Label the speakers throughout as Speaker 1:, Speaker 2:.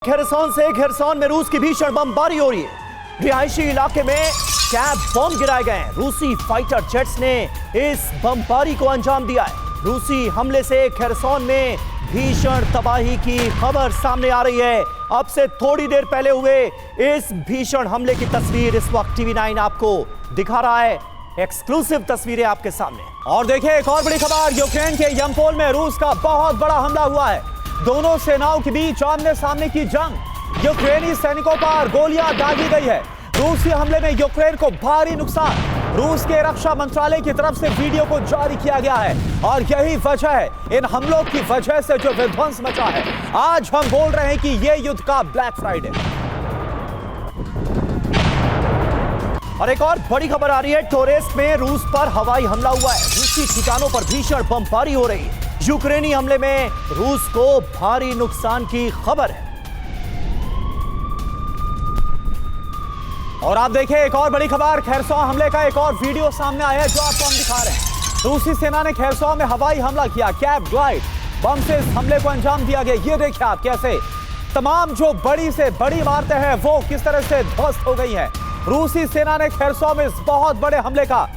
Speaker 1: Kherson में रूस की भीषण बमबारी हो रही है। रिहायशी इलाके में कैब बम गिराए गए हैं। रूसी फाइटर जेट्स ने इस बमबारी को अंजाम दिया है। रूसी हमले से खेरसौन में भीषण तबाही की खबर सामने आ रही है। अब से थोड़ी देर पहले हुए इस भीषण हमले की तस्वीर इस वक्त टीवी 9 आपको दिखा रहा है। एक्सक्लूसिव तस्वीरें आपके सामने। और देखिए एक और बड़ी खबर, यूक्रेन के यमपोल में रूस का बहुत बड़ा हमला हुआ है। दोनों सेनाओं के बीच आमने सामने की जंग। यूक्रेनी सैनिकों पर गोलियां दागी गई है। रूसी हमले में यूक्रेन को भारी नुकसान। रूस के रक्षा मंत्रालय की तरफ से वीडियो को जारी किया गया है और यही वजह है, इन हमलों की वजह से जो विध्वंस मचा है। आज हम बोल रहे हैं कि यह युद्ध का ब्लैक फ्राइडे। और एक और बड़ी खबर आ रही है, टोरेस्क में रूस पर हवाई हमला हुआ है। रूसी ठिकानों पर भीषण बमबारी हो रही है। यूक्रेनी हमले में रूस को भारी नुकसान की खबर है। और आप देखिए एक और बड़ी खबर, खेरसौन हमले का एक और वीडियो सामने आया है जो आपको हम दिखा रहे हैं। रूसी सेना ने खेरसौन में हवाई हमला किया। कैब ग्लाइड बम से इस हमले को अंजाम दिया गया। ये देखिए आप कैसे तमाम जो बड़ी से बड़ी इमारतें हैं वो किस तरह से ध्वस्त हो गई हैं। रूसी सेना ने खेरसौन में इस बहुत बड़े हमले का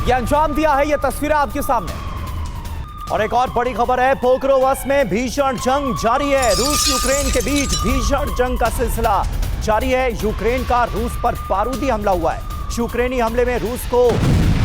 Speaker 1: यह अंजाम दिया है। ये तस्वीरें आपके सामने। और एक और बड़ी खबर है, पोक्रोवस्क में भीषण जंग जारी है। रूस यूक्रेन के बीच भीषण जंग का सिलसिला जारी है। यूक्रेन का रूस पर बारूदी हमला हुआ है। यूक्रेनी हमले में रूस को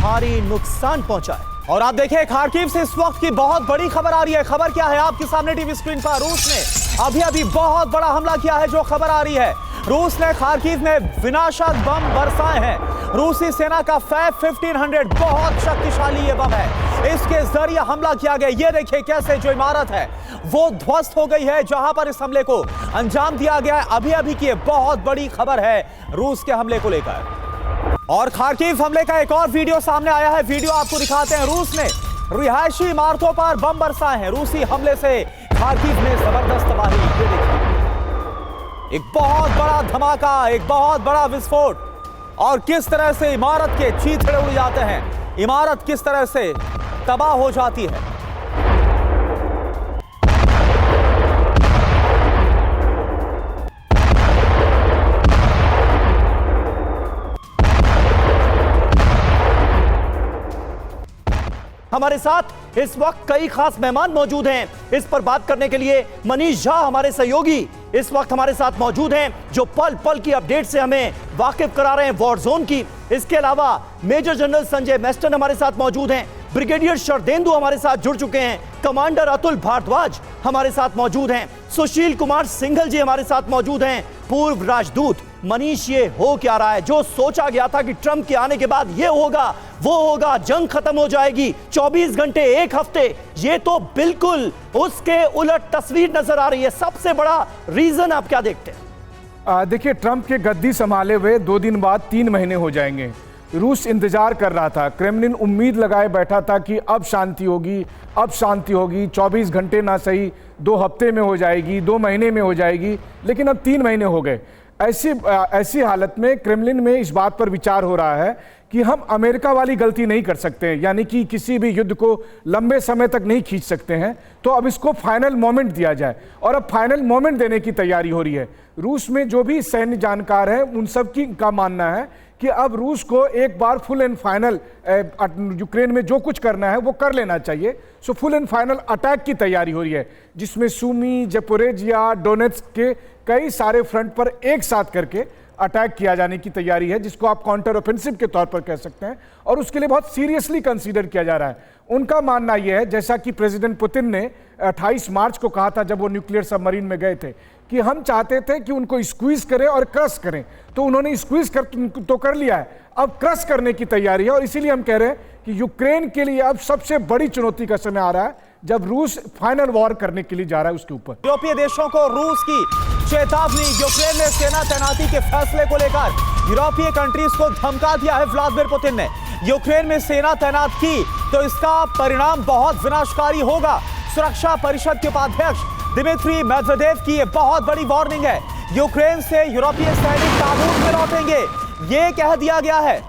Speaker 1: भारी नुकसान पहुंचा है। और आप देखिए खार्किव से इस वक्त की बहुत बड़ी खबर आ रही है। खबर क्या है आपके सामने टीवी स्क्रीन पर। रूस ने अभी बहुत बड़ा हमला किया है। जो खबर आ रही है, रूस ने खार्किव में विनाशक बम बरसाए हैं। रूसी सेना का फैब 1500 बहुत शक्तिशाली ये बम है। इसके जरिए हमला किया गया। ये देखिए कैसे जो इमारत है वो ध्वस्त हो गई है जहां पर इस हमले को अंजाम दिया गया है। अभी की बहुत बड़ी खबर है रूस के हमले को लेकर। और खार्किव हमले का एक और वीडियो सामने आया है। वीडियो आपको दिखाते हैं। रूस ने रिहायशी इमारतों पर बम बरसाए हैं। रूसी हमले से खार्किव में जबरदस्त तबाही। ये देखिए एक बहुत बड़ा धमाका, एक बहुत बड़ा विस्फोट और किस तरह से इमारत के चीथड़े उड़ जाते हैं। इमारत किस तरह से तबाह हो जाती है। हमारे साथ इस वक्त कई खास मेहमान मौजूद हैं। इस पर बात करने के लिए मनीष झा हमारे सहयोगी इस वक्त हमारे साथ मौजूद हैं, जो पल पल की अपडेट से हमें वाकिफ करा रहे हैं वॉर जोन की। इसके अलावा मेजर जनरल संजय मेस्टन हमारे साथ मौजूद हैं। ब्रिगेडियर शरदेंदु हमारे साथ जुड़ चुके हैं। कमांडर अतुल भारद्वाज हमारे साथ मौजूद हैं। सुशील कुमार सिंघल जी हमारे साथ मौजूद हैं, पूर्व राजदूत। मनीष, ये हो क्या रहा है? जो सोचा गया था कि ट्रंप के आने के बाद ये होगा वो होगा, जंग खत्म हो जाएगी, 24 घंटे एक हफ्ते, ये तो बिल्कुल उसके उलट तस्वीर नजर आ रही है। सबसे बड़ा रीजन आप क्या देखते हैं?
Speaker 2: देखिए, ट्रंप के गद्दी संभाले हुए 2 दिन बाद 3 महीने हो जाएंगे। रूस इंतजार कर रहा था, क्रेमलिन उम्मीद लगाए बैठा था कि अब शांति होगी, अब शांति होगी, 24 घंटे ना सही 2 हफ्ते में हो जाएगी, 2 महीने में हो जाएगी, लेकिन अब 3 महीने हो गए। ऐसी हालत में क्रेमलिन में इस बात पर विचार हो रहा है कि हम अमेरिका वाली गलती नहीं कर सकते हैं, यानी कि किसी भी युद्ध को लंबे समय तक नहीं खींच सकते हैं। तो अब इसको फाइनल मोमेंट दिया जाए और अब फाइनल मोमेंट देने की तैयारी हो रही है। रूस में जो भी सैन्य जानकार हैं उन सब की का मानना है कि अब रूस को एक बार फुल एंड फाइनल यूक्रेन में जो कुछ करना है वो कर लेना चाहिए। So full and final attack की तैयारी हो रही है, जिसमें सुमी, ज़पोरिज़िया, डोनेट्स्क के कई सारे फ्रंट पर एक साथ करके अटैक किया जाने की तैयारी है, जिसको आप काउंटर ऑफेंसिव के तौर पर कह सकते हैं। और उसके लिए बहुत सीरियसली कंसीडर किया जा रहा है। उनका मानना यह है, जैसा कि प्रेसिडेंट पुतिन ने 28 मार्च को कहा था जब वो न्यूक्लियर सबमरीन में गए थे, कि हम चाहते थे कि उनको स्क्वीज करें और क्रश करें। तो उन्होंने स्क्वीज कर लिया है, अब क्रश करने की तैयारी है। और इसीलिए हम कह रहे हैं कि यूक्रेन के लिए अब सबसे बड़ी चुनौती का समय आ रहा है जब रूस फाइनल वॉर करने के लिए जा रहा है उसके ऊपर।
Speaker 1: यूरोपीय देशों को रूस की चेतावनी। यूक्रेन में सेना तैनाती के फैसले को लेकर यूरोपीय कंट्रीज को धमका दिया है व्लादिमीर पुतिन ने। यूक्रेन में सेना तैनात की तो इसका परिणाम बहुत विनाशकारी होगा। सुरक्षा परिषद के उपाध्यक्ष दिमित्री मेदवेदेव की यह बहुत बड़ी वार्निंग है। यूक्रेन से यूरोपीय सैनिक ताबूत में लौटेंगे, यह कह दिया गया है।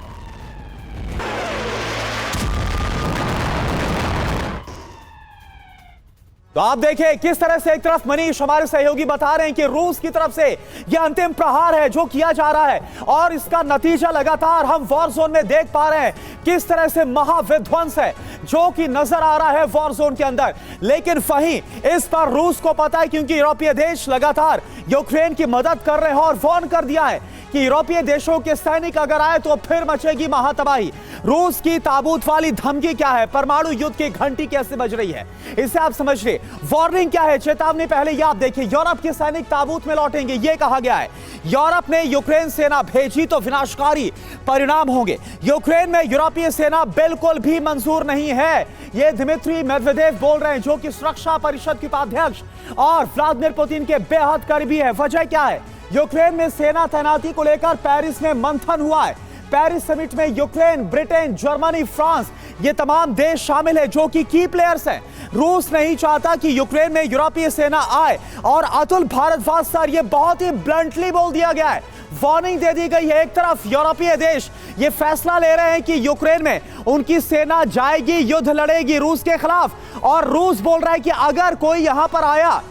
Speaker 1: तो आप देखिए किस तरह से एक तरफ मनीष हमारे सहयोगी बता रहे हैं कि रूस की तरफ से यह अंतिम प्रहार है जो किया जा रहा है और इसका नतीजा लगातार हम वॉर जोन में देख पा रहे हैं। किस तरह से महाविध्वंस है जो कि नजर आ रहा है वॉर जोन के अंदर। लेकिन वहीं इस पर रूस को पता है, क्योंकि यूरोपीय देश लगातार यूक्रेन की मदद कर रहे हैं और वार्न कर दिया है कि यूरोपीय देशों के सैनिक अगर आए तो फिर मचेगी महातबाही। रूस की ताबूत वाली धमकी क्या है, परमाणु युद्ध की घंटी कैसे बज रही है, इसे आप समझिए। वार्निंग क्या है, चेतावनी पहले ये आप देखिए। यूरोप के सैनिक ताबूत में लौटेंगे, ये कहा गया है। यूरोप ने यूक्रेन सेना भेजी तो विनाशकारी परिणाम होंगे। यूक्रेन में यूरोपीय सेना बिल्कुल भी मंजूर नहीं है, ये दिमित्री मेदवेदेव बोल रहे हैं, जो कि सुरक्षा परिषद के उपाध्यक्ष और व्लादिमीर पुतिन के बेहद करीबी है। वजह क्या है, यूक्रेन में सेना तैनाती को लेकर पेरिस में मंथन हुआ है। पेरिस समिट में यूक्रेन, ब्रिटेन, जर्मनी, फ्रांस, ये तमाम देश शामिल है जो कि की प्लेयर्स हैं। रूस नहीं चाहता कि यूक्रेन में यूरोपीय सेना आए। और अतुल भारद्वाज सर, ये बहुत ही ब्लंटली बोल दिया गया है, वार्निंग दे दी गई है। एक तरफ यूरोपीय देश ये फैसला ले रहे हैं कि यूक्रेन में उनकी सेना जाएगी, युद्ध लड़ेगी रूस के खिलाफ, और रूस बोल रहा है कि अगर कोई यहां पर आया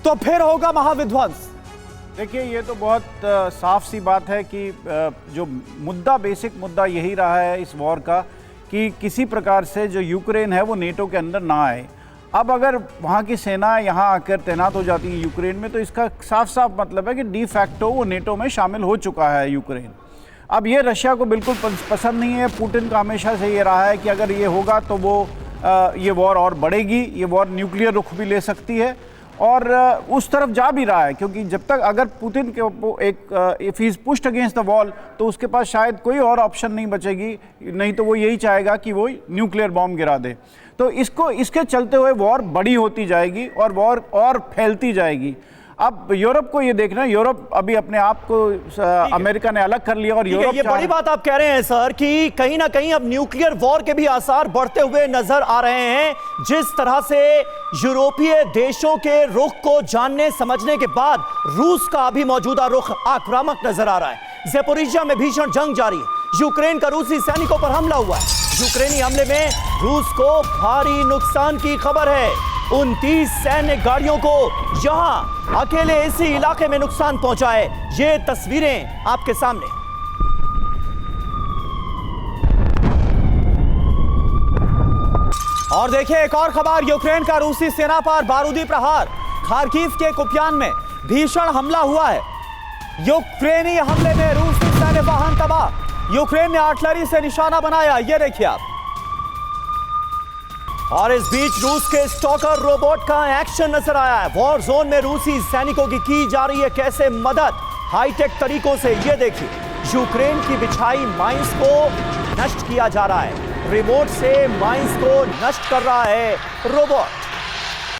Speaker 1: तो फिर होगा महाविध्वंस।
Speaker 3: देखिए, ये तो बहुत साफ सी बात है कि जो मुद्दा, बेसिक मुद्दा यही रहा है इस वॉर का कि किसी प्रकार से जो यूक्रेन है वो नेटो के अंदर ना आए। अब अगर वहाँ की सेना यहाँ आकर तैनात हो जाती है यूक्रेन में, तो इसका साफ साफ मतलब है कि डी फैक्टो वो नेटो में शामिल हो चुका है यूक्रेन। अब ये रशिया को बिल्कुल पसंद नहीं है। पुतिन का हमेशा से ये रहा है कि अगर ये होगा तो वो ये वॉर और बढ़ेगी, ये वॉर न्यूक्लियर रुख भी ले सकती है और उस तरफ जा भी रहा है। क्योंकि जब तक अगर पुतिन के if he is pushed against the wall, तो उसके पास शायद कोई और ऑप्शन नहीं बचेगी, नहीं तो वो यही चाहेगा कि वो न्यूक्लियर बॉम्ब गिरा दे। तो इसके चलते हुए वॉर बड़ी होती जाएगी और वॉर और फैलती जाएगी। अब यूरोप को ये देखना, यूरोप अभी अपने आप को अमेरिका ने अलग कर लिया और यूरोप,
Speaker 4: ये बड़ी बात आप कह रहे हैं सर कि कहीं ना कहीं अब न्यूक्लियर वॉर के भी आसार बढ़ते हुए नजर आ रहे हैं। जिस तरह से यूरोपीय देशों के रुख को जानने समझने के बाद रूस का अभी मौजूदा रुख आक्रामक नजर आ रहा है। ज़ेपोरिजिया में भीषण जंग जारी है, यूक्रेन का रूसी सैनिकों पर हमला हुआ है। यूक्रेनी हमले में रूस को भारी नुकसान की खबर है। 29 सैन्य गाड़ियों को यहां अकेले इसी इलाके में नुकसान पहुंचा है। ये तस्वीरें आपके सामने।
Speaker 1: और देखिए एक और खबर, यूक्रेन का रूसी सेना पर बारूदी प्रहार। खार्किव के कुपियान में भीषण हमला हुआ है। यूक्रेनी हमले में रूसी सैन्य वाहन तबाह। यूक्रेन ने आर्टिलरी से निशाना बनाया, ये देखिए आप।
Speaker 4: और इस बीच रूस के स्टॉकर रोबोट का एक्शन नजर आया है। वॉर जोन में रूसी सैनिकों की जा रही है कैसे मदद, हाईटेक तरीकों से। ये देखिए, यूक्रेन की बिछाई माइंस को नष्ट किया जा रहा है। रिमोट से माइंस को नष्ट कर रहा है रोबोट।